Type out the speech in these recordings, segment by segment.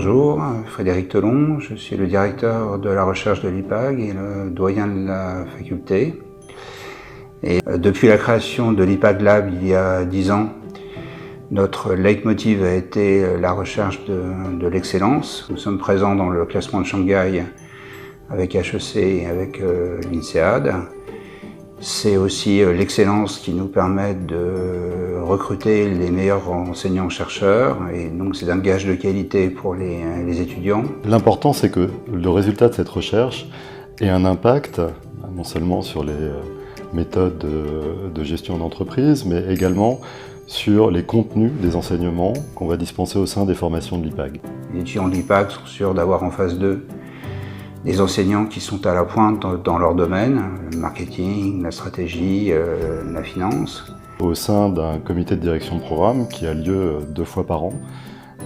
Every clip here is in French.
Bonjour, Frédéric Telon, je suis le directeur de la recherche de l'IPAG et le doyen de la faculté. Et depuis la création de l'IPAG Lab il y a 10 ans, notre leitmotiv a été la recherche de l'excellence. Nous sommes présents dans le classement de Shanghai avec HEC et avec l'INSEAD. C'est aussi l'excellence qui nous permet de recruter les meilleurs enseignants-chercheurs et donc c'est un gage de qualité pour les étudiants. L'important c'est que le résultat de cette recherche ait un impact non seulement sur les méthodes de gestion d'entreprise mais également sur les contenus des enseignements qu'on va dispenser au sein des formations de l'IPAG. Les étudiants de l'IPAG sont sûrs d'avoir en face d'eux des enseignants qui sont à la pointe dans leur domaine, le marketing, la stratégie, la finance. Au sein d'un comité de direction de programme qui a lieu 2 fois par an,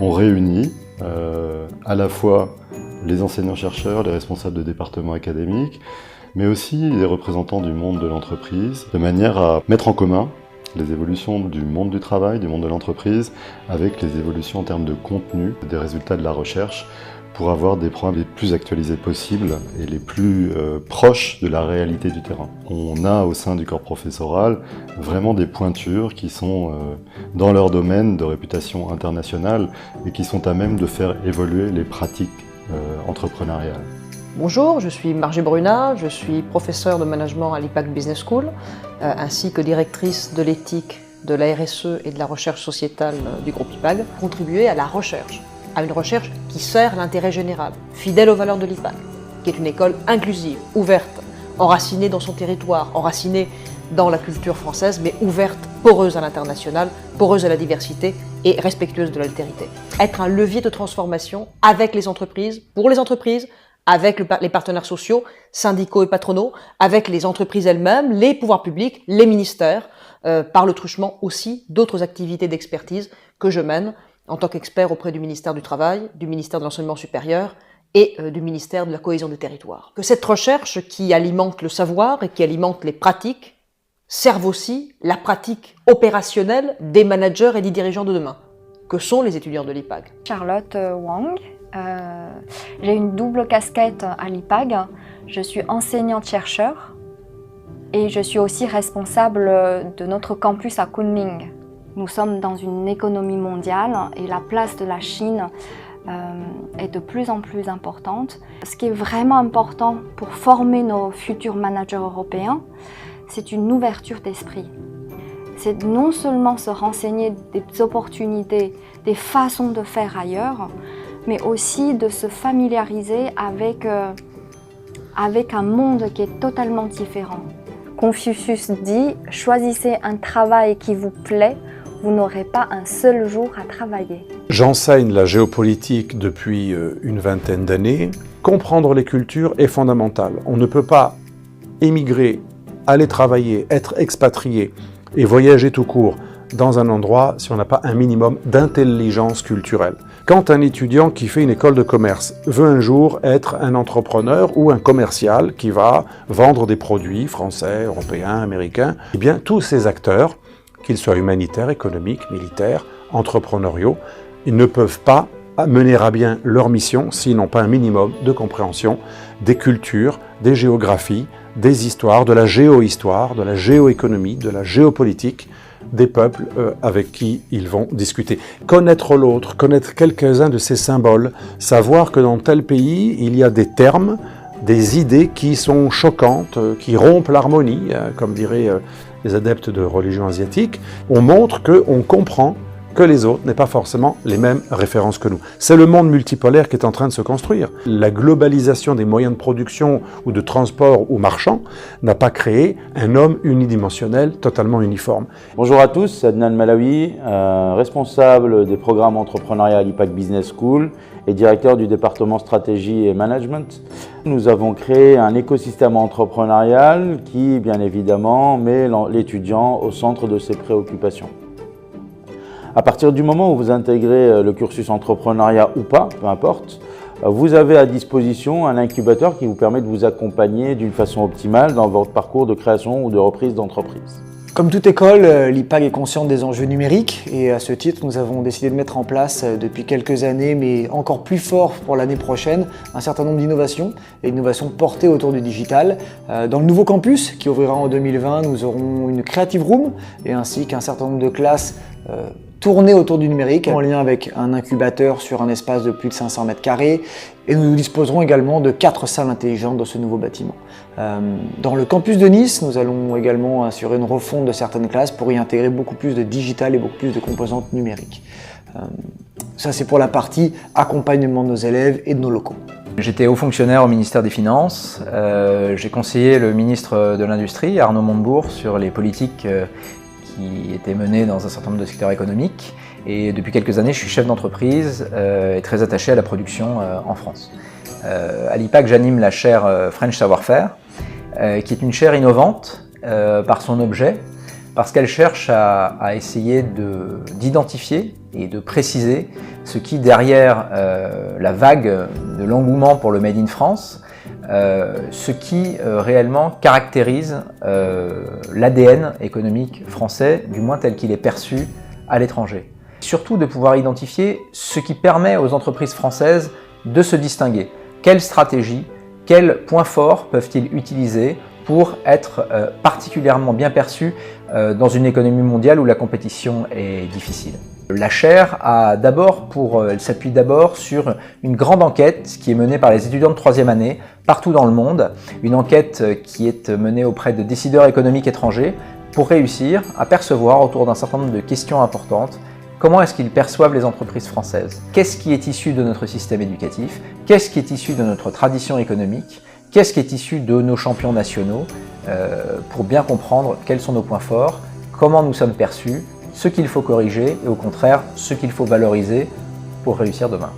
on réunit à la fois les enseignants-chercheurs, les responsables de départements académiques, mais aussi les représentants du monde de l'entreprise, de manière à mettre en commun les évolutions du monde du travail, du monde de l'entreprise, avec les évolutions en termes de contenu, des résultats de la recherche, pour avoir des programmes les plus actualisés possibles et les plus proches de la réalité du terrain. On a au sein du corps professoral vraiment des pointures qui sont dans leur domaine de réputation internationale et qui sont à même de faire évoluer les pratiques entrepreneuriales. Bonjour, je suis Margée Brunat, je suis professeure de management à l'IPAG Business School, ainsi que directrice de l'éthique, de la RSE et de la recherche sociétale du groupe IPAG, contribuer à la recherche, à une recherche qui sert l'intérêt général, fidèle aux valeurs de l'IPAG, qui est une école inclusive, ouverte, enracinée dans son territoire, enracinée dans la culture française, mais ouverte, poreuse à l'international, poreuse à la diversité et respectueuse de l'altérité. Être un levier de transformation avec les entreprises, pour les entreprises, avec les partenaires sociaux, syndicaux et patronaux, avec les entreprises elles-mêmes, les pouvoirs publics, les ministères, par le truchement aussi d'autres activités d'expertise que je mène en tant qu'expert auprès du ministère du Travail, du ministère de l'Enseignement supérieur et du ministère de la Cohésion des territoires. Que cette recherche qui alimente le savoir et qui alimente les pratiques serve aussi la pratique opérationnelle des managers et des dirigeants de demain, que sont les étudiants de l'IPAG. Charlotte Wang, j'ai une double casquette à l'IPAG. Je suis enseignante-chercheur et je suis aussi responsable de notre campus à Kunming. Nous sommes dans une économie mondiale et la place de la Chine est de plus en plus importante. Ce qui est vraiment important pour former nos futurs managers européens, c'est une ouverture d'esprit. C'est non seulement se renseigner des opportunités, des façons de faire ailleurs, mais aussi de se familiariser avec un monde qui est totalement différent. Confucius dit « Choisissez un travail qui vous plaît, vous n'aurez pas un seul jour à travailler ». J'enseigne la géopolitique depuis une vingtaine d'années. Comprendre les cultures est fondamental. On ne peut pas émigrer, aller travailler, être expatrié et voyager tout court dans un endroit si on n'a pas un minimum d'intelligence culturelle. Quand un étudiant qui fait une école de commerce veut un jour être un entrepreneur ou un commercial qui va vendre des produits français, européens, américains, eh bien tous ces acteurs, qu'ils soient humanitaires, économiques, militaires, entrepreneuriaux, ils ne peuvent pas mener à bien leur mission s'ils n'ont pas un minimum de compréhension des cultures, des géographies, des histoires, de la géohistoire, de la géoéconomie, de la géopolitique, des peuples avec qui ils vont discuter. Connaître l'autre, connaître quelques-uns de ces symboles, savoir que dans tel pays, il y a des termes, des idées qui sont choquantes, qui rompent l'harmonie, comme diraient les adeptes de religion asiatique, on montre qu'on comprend que les autres n'aient pas forcément les mêmes références que nous. C'est le monde multipolaire qui est en train de se construire. La globalisation des moyens de production ou de transport ou marchands n'a pas créé un homme unidimensionnel totalement uniforme. Bonjour à tous, c'est Adnan Malawi, responsable des programmes entrepreneuriat à l'IPAG Business School et directeur du département stratégie et management. Nous avons créé un écosystème entrepreneurial qui, bien évidemment, met l'étudiant au centre de ses préoccupations. À partir du moment où vous intégrez le cursus entrepreneuriat ou pas, peu importe, vous avez à disposition un incubateur qui vous permet de vous accompagner d'une façon optimale dans votre parcours de création ou de reprise d'entreprise. Comme toute école, l'IPAG est consciente des enjeux numériques et à ce titre, nous avons décidé de mettre en place depuis quelques années, mais encore plus fort pour l'année prochaine, un certain nombre d'innovations et innovations portées autour du digital. Dans le nouveau campus qui ouvrira en 2020, nous aurons une Creative Room et ainsi qu'un certain nombre de classes tournées autour du numérique en lien avec un incubateur sur un espace de plus de 500 mètres carrés et nous disposerons également de 4 salles intelligentes dans ce nouveau bâtiment. Dans le campus de Nice, nous allons également assurer une refonte de certaines classes pour y intégrer beaucoup plus de digital et beaucoup plus de composantes numériques. Ça c'est pour la partie accompagnement de nos élèves et de nos locaux. J'étais haut fonctionnaire au ministère des Finances. J'ai conseillé le ministre de l'Industrie, Arnaud Montebourg, sur les politiques qui étaient menées dans un certain nombre de secteurs économiques. Et depuis quelques années, je suis chef d'entreprise et très attaché à la production en France. À l'IPAG, j'anime la chaire French Savoir-Faire, qui est une chaire innovante par son objet, parce qu'elle cherche à essayer d'identifier et de préciser ce qui, derrière la vague de l'engouement pour le Made in France, ce qui réellement caractérise l'ADN économique français, du moins tel qu'il est perçu à l'étranger. Surtout de pouvoir identifier ce qui permet aux entreprises françaises de se distinguer. Quelles stratégies, quels points forts peuvent-ils utiliser pour être particulièrement bien perçus dans une économie mondiale où la compétition est difficile. La chaire elle s'appuie d'abord sur une grande enquête qui est menée par les étudiants de 3e année partout dans le monde, une enquête qui est menée auprès de décideurs économiques étrangers pour réussir à percevoir autour d'un certain nombre de questions importantes comment est-ce qu'ils perçoivent les entreprises françaises, qu'est-ce qui est issu de notre système éducatif, qu'est-ce qui est issu de notre tradition économique, qu'est-ce qui est issu de nos champions nationaux, pour bien comprendre quels sont nos points forts, comment nous sommes perçus, ce qu'il faut corriger et au contraire ce qu'il faut valoriser pour réussir demain.